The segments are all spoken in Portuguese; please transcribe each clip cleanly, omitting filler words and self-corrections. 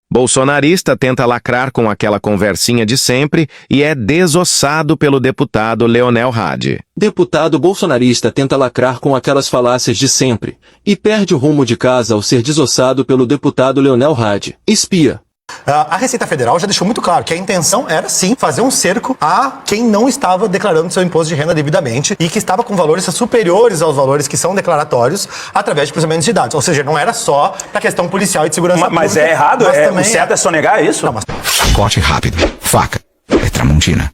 Bolsonarista tenta lacrar com aquela conversinha de sempre e é desossado pelo deputado Leonel Hadi. Deputado bolsonarista tenta lacrar com aquelas falácias de sempre e perde o rumo de casa ao ser desossado pelo deputado Leonel Hadi. Espia. A Receita Federal já deixou muito claro que a intenção era, sim, fazer um cerco a quem não estava declarando seu imposto de renda devidamente e que estava com valores superiores aos valores que são declaratórios através de cruzamentos de dados. Ou seja, não era só para questão policial e de segurança pública. Mas é errado? O certo é sonegar isso? Não, mas... Corte rápido. Faca. É Tramontina.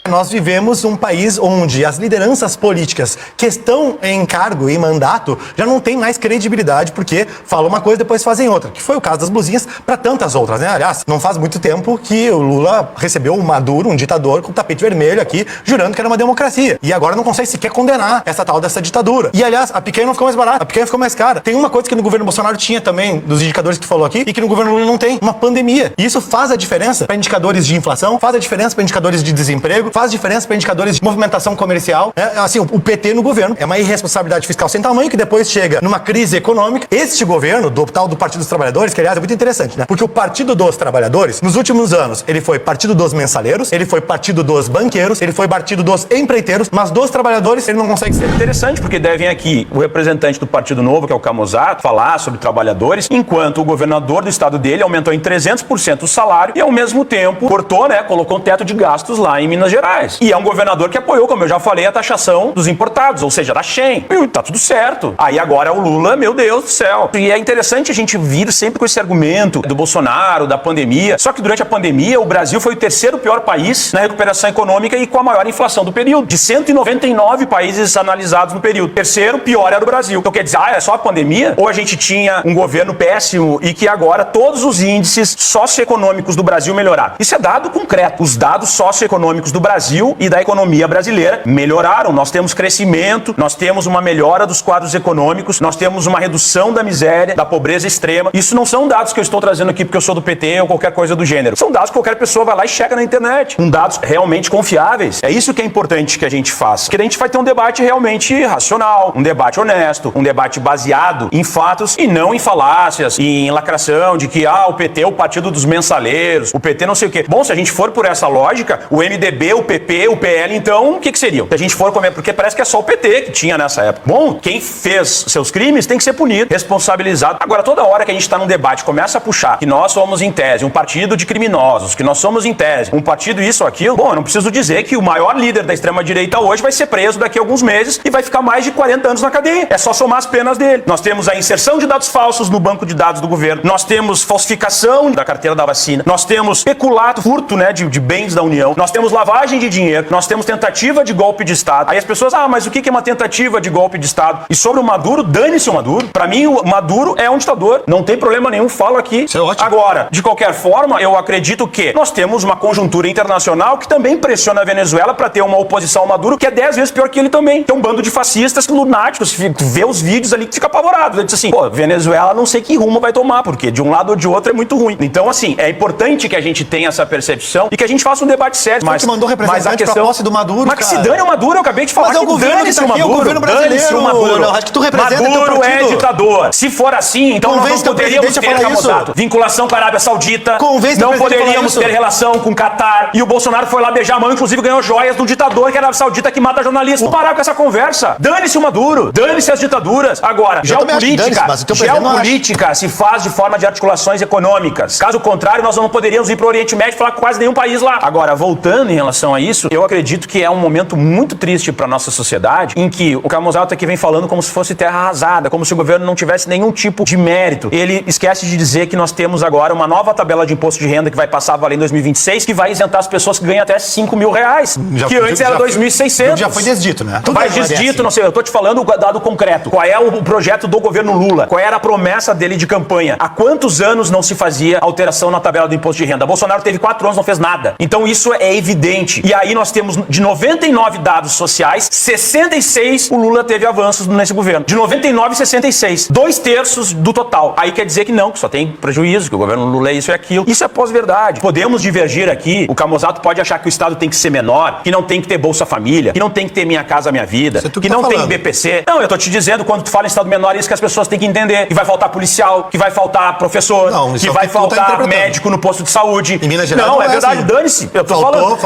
Nós vivemos um país onde as lideranças políticas que estão em cargo e mandato já não têm mais credibilidade porque falam uma coisa e depois fazem outra, que foi o caso das blusinhas para tantas outras, né? Aliás, não faz muito tempo que o Lula recebeu o Maduro, um ditador, com tapete vermelho aqui, jurando que era uma democracia. E agora não consegue sequer condenar essa tal dessa ditadura. E, aliás, a picanha não ficou mais barata, a picanha ficou mais cara. Tem uma coisa que no governo Bolsonaro tinha também, dos indicadores que tu falou aqui, e que no governo Lula não tem, uma pandemia. E isso faz a diferença para indicadores de inflação, faz a diferença para indicadores de desemprego, faz diferença para indicadores de movimentação comercial. Assim, o PT no governo é uma irresponsabilidade fiscal sem tamanho que depois chega numa crise econômica. Este governo, do tal do Partido dos Trabalhadores, que aliás é muito interessante, né? Porque o Partido dos Trabalhadores, nos últimos anos, ele foi Partido dos Mensaleiros, ele foi Partido dos Banqueiros, ele foi Partido dos Empreiteiros, mas dos Trabalhadores ele não consegue ser. Interessante, porque devem aqui o representante do Partido Novo, que é o Camusato, falar sobre trabalhadores, enquanto o governador do estado dele aumentou em 300% o salário e ao mesmo tempo cortou, né, colocou um teto de gastos lá em Minas Gerais. E é um governador que apoiou, como eu já falei, a taxação dos importados, ou seja, da Shen. E tá tudo certo. Aí agora é o Lula, meu Deus do céu. E é interessante a gente vir sempre com esse argumento do Bolsonaro, da pandemia. Só que durante a pandemia, o Brasil foi o terceiro pior país na recuperação econômica e com a maior inflação do período. De 199 países analisados no período. Terceiro pior era o Brasil. Então quer dizer, é só a pandemia? Ou a gente tinha um governo péssimo e que agora todos os índices socioeconômicos do Brasil melhoraram? Isso é dado concreto. Os dados socioeconômicos do Brasil e da economia brasileira melhoraram. Nós temos crescimento, nós temos uma melhora dos quadros econômicos, nós temos uma redução da miséria, da pobreza extrema. Isso não são dados que eu estou trazendo aqui porque eu sou do PT ou qualquer coisa do gênero. São dados que qualquer pessoa vai lá e checa na internet. Com dados realmente confiáveis. É isso que é importante que a gente faça. Porque a gente vai ter um debate realmente racional, um debate honesto, um debate baseado em fatos e não em falácias, em lacração de que o PT é o partido dos mensaleiros, o PT não sei o quê. Bom, se a gente for por essa lógica, o MDB, o PP, o PL, então, o que seriam? Se a gente for comer, porque parece que é só o PT que tinha nessa época. Bom, quem fez seus crimes tem que ser punido, responsabilizado. Agora, toda hora que a gente está num debate, começa a puxar que nós somos, em tese, um partido de criminosos, que nós somos, em tese, um partido isso ou aquilo, bom, eu não preciso dizer que o maior líder da extrema-direita hoje vai ser preso daqui a alguns meses e vai ficar mais de 40 anos na cadeia. É só somar as penas dele. Nós temos a inserção de dados falsos no banco de dados do governo, nós temos falsificação da carteira da vacina, nós temos peculato, furto, né, de bens da União, nós temos lavagem de dinheiro, nós temos tentativa de golpe de Estado. Aí as pessoas, mas o que é uma tentativa de golpe de Estado? E sobre o Maduro, dane-se o Maduro. Pra mim, o Maduro é um ditador. Não tem problema nenhum, falo aqui. Isso é ótimo. Agora, de qualquer forma, eu acredito que nós temos uma conjuntura internacional que também pressiona a Venezuela pra ter uma oposição ao Maduro que é 10 vezes pior que ele também. Tem um bando de fascistas lunáticos, vê os vídeos ali que fica apavorado. Ele diz assim, Venezuela não sei que rumo vai tomar, porque de um lado ou de outro é muito ruim. Então, assim, é importante que a gente tenha essa percepção e que a gente faça um debate sério. Mas que mandou representante pra posse do Maduro, mas que se dane o Maduro, eu acabei de falar. Mas é o governo que tá aqui, é o governo brasileiro. Acho que tu representa Maduro é ditador. Se for assim, então nós não poderíamos ter Camusato. Vinculação com a Arábia Saudita. Não poderíamos ter relação com o Catar. E o Bolsonaro foi lá beijar a mão, inclusive ganhou joias do ditador que é a Arábia Saudita que mata jornalistas. Vamos parar com essa conversa. Dane-se o Maduro. Dane-se as ditaduras. Agora, geopolítica se faz de forma de articulações econômicas. Caso contrário, nós não poderíamos ir para o Oriente Médio e falar com quase nenhum país lá. Agora, voltando em relação a isso, eu acredito que é um momento muito triste para nossa sociedade, em que o Camusato aqui vem falando como se fosse terra arrasada, como se o governo não tivesse nenhum tipo de mérito. Ele esquece de dizer que nós temos agora uma nova tabela de imposto de renda que vai passar a valer em 2026, que vai isentar as pessoas que ganham até 5 mil reais, que antes era 2.600. Já foi desdito, né? Vai desdito, não sei, eu tô te falando o dado concreto. Qual é o projeto do governo Lula? Qual era a promessa dele de campanha? Há quantos anos não se fazia alteração na tabela do imposto de renda? Bolsonaro teve 4 anos, não fez nada. Então isso é evidente. 20. E aí nós temos, de 99 dados sociais, 66 o Lula teve avanços nesse governo. De 99, 66. 2/3 do total. Aí quer dizer que não, que só tem prejuízo, que o governo Lula é isso e aquilo. Isso é pós-verdade. Podemos divergir aqui. O Camusato pode achar que o Estado tem que ser menor, que não tem que ter Bolsa Família, que não tem que ter Minha Casa Minha Vida, que não tem BPC. Não, eu tô te dizendo, quando tu fala em Estado menor, é isso que as pessoas têm que entender. Que vai faltar policial, que vai faltar professor, que vai faltar médico no posto de saúde. Em Minas Gerais não, é verdade, assim. dane-se. Eu tô falando.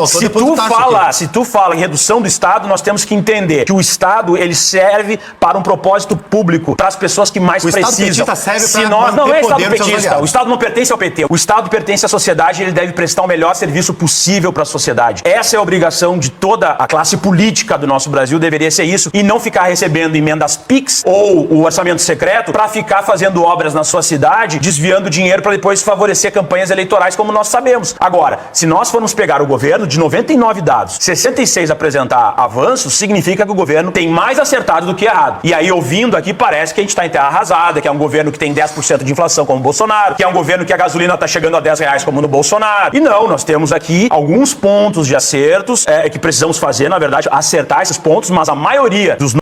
Se tu fala em redução do Estado, nós temos que entender que o Estado, ele serve para um propósito público, para as pessoas que mais precisam. O Estado petista serve para não é Estado poder petista. O Estado não pertence ao PT. O Estado pertence à sociedade e ele deve prestar o melhor serviço possível para a sociedade. Essa é a obrigação de toda a classe política do nosso Brasil, deveria ser isso, e não ficar recebendo emendas PIX ou o orçamento secreto para ficar fazendo obras na sua cidade, desviando dinheiro para depois favorecer campanhas eleitorais, como nós sabemos. Agora, se nós formos pegar o governo, de 99 dados, 66 apresentar avanços, significa que o governo tem mais acertado do que errado. E aí, ouvindo aqui, parece que a gente está em terra arrasada, que é um governo que tem 10% de inflação, como o Bolsonaro, que é um governo que a gasolina está chegando a R$10, como no Bolsonaro. E não, nós temos aqui alguns pontos de acertos que precisamos fazer, na verdade, acertar esses pontos, mas a maioria dos